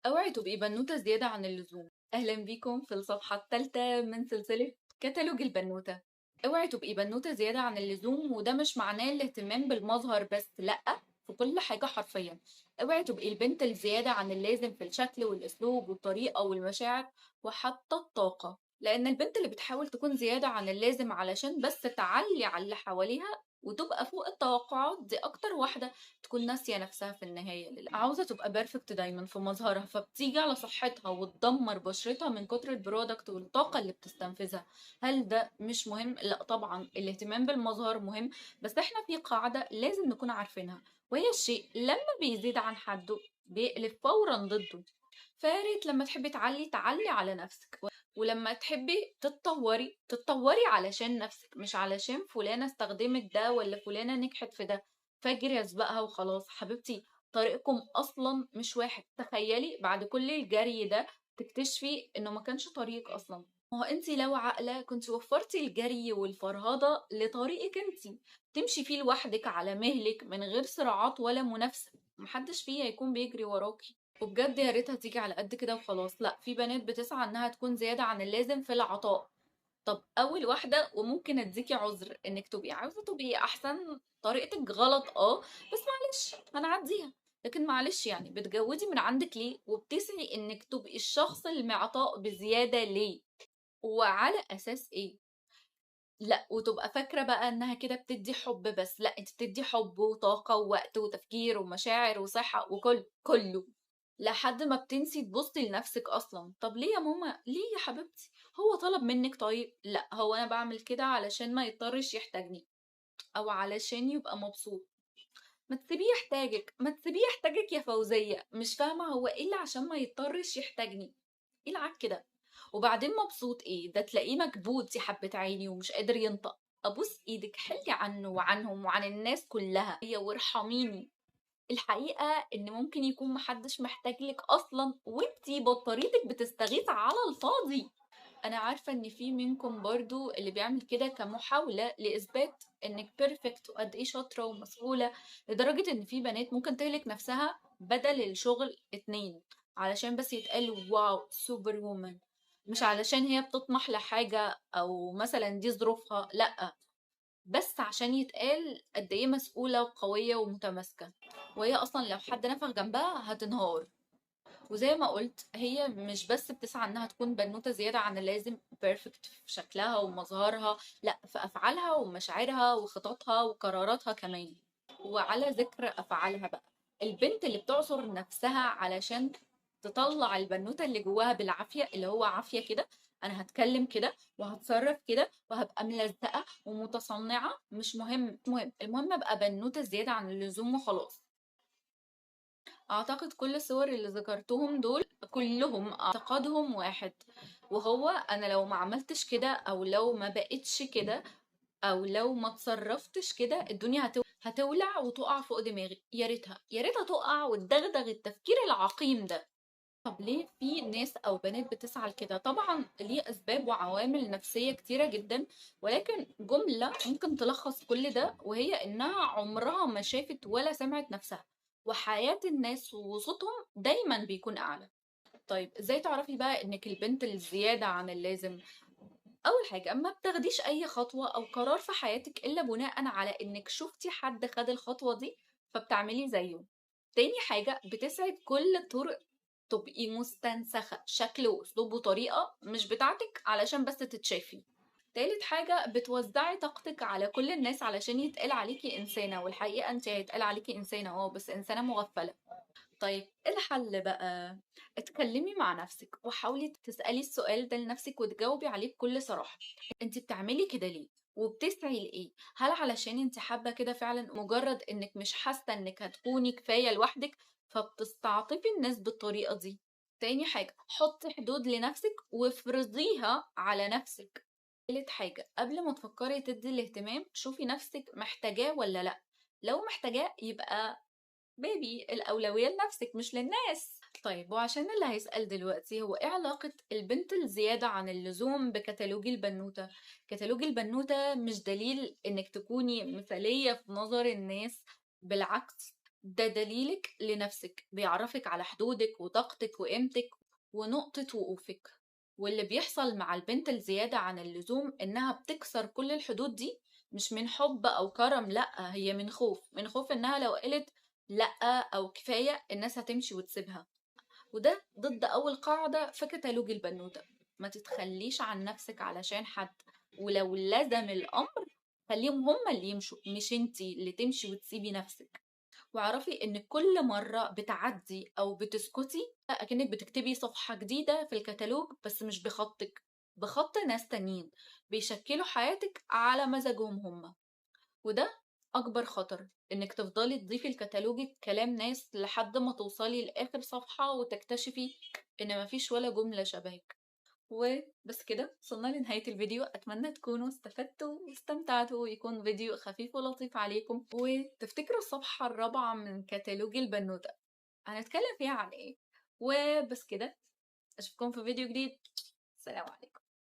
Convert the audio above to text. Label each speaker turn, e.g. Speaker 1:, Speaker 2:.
Speaker 1: اوعي تبقي بنوتة زيادة عن اللزوم. اهلا بيكم في الصفحة الثالثة من سلسلة كتالوج البنوتة. اوعي تبقي بنوتة زيادة عن اللزوم، وده مش معناه الاهتمام بالمظهر بس، لأ، في كل حاجة حرفيا. اوعي تبقي البنت الزيادة عن اللازم في الشكل والاسلوب والطريقة والمشاعر وحتى الطاقة، لان البنت اللي بتحاول تكون زيادة عن اللازم علشان بس تعلي على اللي حواليها وتبقى فوق التوقعات، دي اكتر واحدة تكون ناسية نفسها في النهاية. عاوزة تبقى بيرفكت دايما في مظهرها، فبتيجي على صحتها وتدمر بشرتها من كتر البرودكت والطاقة اللي بتستنفذها. هل ده مش مهم؟ لا طبعا، الاهتمام بالمظهر مهم، بس احنا في قاعدة لازم نكون عارفينها، وهي الشيء لما بيزيد عن حده بيقلب فورا ضده. فياريت لما تحبي تعلي على نفسك، ولما تحبي تتطوري علشان نفسك، مش علشان فلانة استخدمت ده ولا فلانة نجحت في ده فاجري اسبقها وخلاص. حبيبتي، طريقكم اصلا مش واحد. تخيلي بعد كل الجري ده تكتشفي انه ما كانش طريق اصلا. ما هو انتي لو عاقله كنت وفرتي الجري والفرهده لطريقك انتي، تمشي فيه لوحدك على مهلك من غير صراعات ولا منافسه، محدش فيه هيكون بيجري وراكي. وبجد يا ريتها تيجي على قد كده وخلاص. لا، في بنات بتسعى انها تكون زياده عن اللازم في العطاء. طب اول واحده وممكن اديكي عذر انك تبقي عاوزه تبقي احسن، طريقتك غلط بس معلش هنعديها. لكن معلش، يعني بتجودي من عندك ليه وبتسعي انك تبقي الشخص المعطاء بزياده ليه؟ وعلى اساس ايه؟ لا، وتبقى فاكره بقى انها كده بتدي حب، بس لا، انت بتدي حب وطاقه ووقت وتفكير ومشاعر وصحه كله لحد ما بتنسي تبصي لنفسك اصلا. طب ليه يا ماما؟ ليه يا حبيبتي؟ هو طلب منك؟ طيب لا، هو انا بعمل كده علشان ما يضطرش يحتاجني او علشان يبقى مبسوط. ما تسيبيه يحتاجك، ما تسيبيه يحتاجك يا فوزية. مش فاهمة هو ايه اللي عشان ما يضطرش يحتاجني؟ ايه العك كده؟ وبعدين مبسوط ايه؟ ده تلاقيه مكبوت يا حبة عيني ومش قادر ينطق. ابوس ايدك، حلي عنه وعنهم وعن الناس كلها هي وارحميني. الحقيقة ان ممكن يكون محدش محتاجلك اصلا، وانتي بطاريتك بتستغيث على الفاضي. انا عارفة ان في منكم برضو اللي بيعمل كده كمحاولة لاثبات انك بيرفكت وقد ايه شاطرة ومسؤولة، لدرجة ان في بنات ممكن تهلك نفسها بدل الشغل اتنين علشان بس يتقال واو سوبر وومن، مش علشان هي بتطمح لحاجة او مثلا دي ظروفها، لا، بس عشان يتقال قد ايه مسؤولة وقوية ومتماسكة، وهي اصلا لو حد نفخ جنبها هتنهار. وزي ما قلت، هي مش بس بتسعى انها تكون بنوتة زيادة عن اللازم بيرفكت في شكلها ومظهرها، لا، في افعالها ومشاعرها وخططها وقراراتها كمان. وعلى ذكر افعالها بقى، البنت اللي بتعصر نفسها علشان تطلع البنوتة اللي جواها بالعافية، اللي هو عافية كده، انا هتكلم كده وهتصرف كده وهبقى ملزقة ومتصنعة، مش مهم، المهم ابقى بنوتة زيادة عن اللزوم وخلاص. اعتقد كل الصور اللي ذكرتهم دول كلهم اعتقادهم واحد، وهو انا لو ما عملتش كده او لو ما بقتش كده او لو ما تصرفتش كده الدنيا هتولع وتقع فوق دماغي. يا ريتها تقع وتدغدغ التفكير العقيم ده. طب ليه في ناس او بنات بتسعى لكده؟ طبعا ليه اسباب وعوامل نفسية كتيرة جدا، ولكن جملة ممكن تلخص كل ده، وهي انها عمرها ما شافت ولا سمعت نفسها، وحياة الناس وصوتهم دايما بيكون اعلى. طيب ازاي تعرفي بقى انك البنت الزيادة عن اللازم؟ اول حاجة، ما بتاخديش اي خطوة او قرار في حياتك الا بناء على انك شفتي حد خد الخطوة دي فبتعملي زيه. تاني حاجة، بتسعي بكل الطرق تبقي مستنسخة شكل واسلوب وطريقة مش بتاعتك علشان بس تتشافي. تالت حاجة، بتوزعي طاقتك على كل الناس علشان يتقال عليكي إنسانة، والحقيقة انت هيتقال عليكي إنسانة بس إنسانة مغفلة. طيب إيه الحل بقى؟ اتكلمي مع نفسك وحاولي تسألي السؤال ده لنفسك وتجاوبي عليه بكل صراحة. انت بتعملي كده ليه؟ وبتسعي لإيه؟ هل علشان انت حابة كده فعلا، مجرد انك مش حاسة انك هتكوني كفاية لوحدك فبتستعطفي الناس بالطريقة دي؟ تاني حاجة، حطي حدود لنفسك وافرضيها على نفسك. تالت حاجة، قبل ما تفكري تدي الاهتمام شوفي نفسك محتاجاه ولا لأ. لو محتاجاه يبقى بيبي، الأولوية لنفسك مش للناس. طيب، وعشان اللي هيسأل دلوقتي هو ايه علاقة البنت الزيادة عن اللزوم بكتالوج البنوتة؟ كتالوج البنوتة مش دليل انك تكوني مثالية في نظر الناس، بالعكس، ده دليلك لنفسك، بيعرفك على حدودك وطاقتك وقيمتك ونقطة وقوفك. واللي بيحصل مع البنت الزيادة عن اللزوم إنها بتكسر كل الحدود دي، مش من حب أو كرم، لأ، هي من خوف، من خوف إنها لو قالت لأ أو كفاية الناس هتمشي وتسيبها. وده ضد أول قاعدة في كتالوج البنوتة: ما تتخليش عن نفسك علشان حد، ولو لزم الأمر خليهم هما اللي يمشوا، مش انتي اللي تمشي وتسيبي نفسك. واعرفي ان كل مرة بتعدي او بتسكتي اكنك بتكتبي صفحة جديدة في الكتالوج، بس مش بخطك، بخط ناس تانيين بيشكلوا حياتك على مزاجهم هما. وده اكبر خطر، انك تفضلي تضيفي لكتالوجك كلام ناس لحد ما توصلي لاخر صفحة وتكتشفي ان مفيش ولا جملة شبهك. وبس كده وصلنا لنهاية الفيديو. أتمنى تكونوا استفدتوا واستمتعتوا ويكون فيديو خفيف ولطيف عليكم، وتفتكروا الصفحة الرابعة من كتالوج البنوتة هنتكلم فيها عن ايه. وبس كده، أشوفكم في فيديو جديد. سلام عليكم.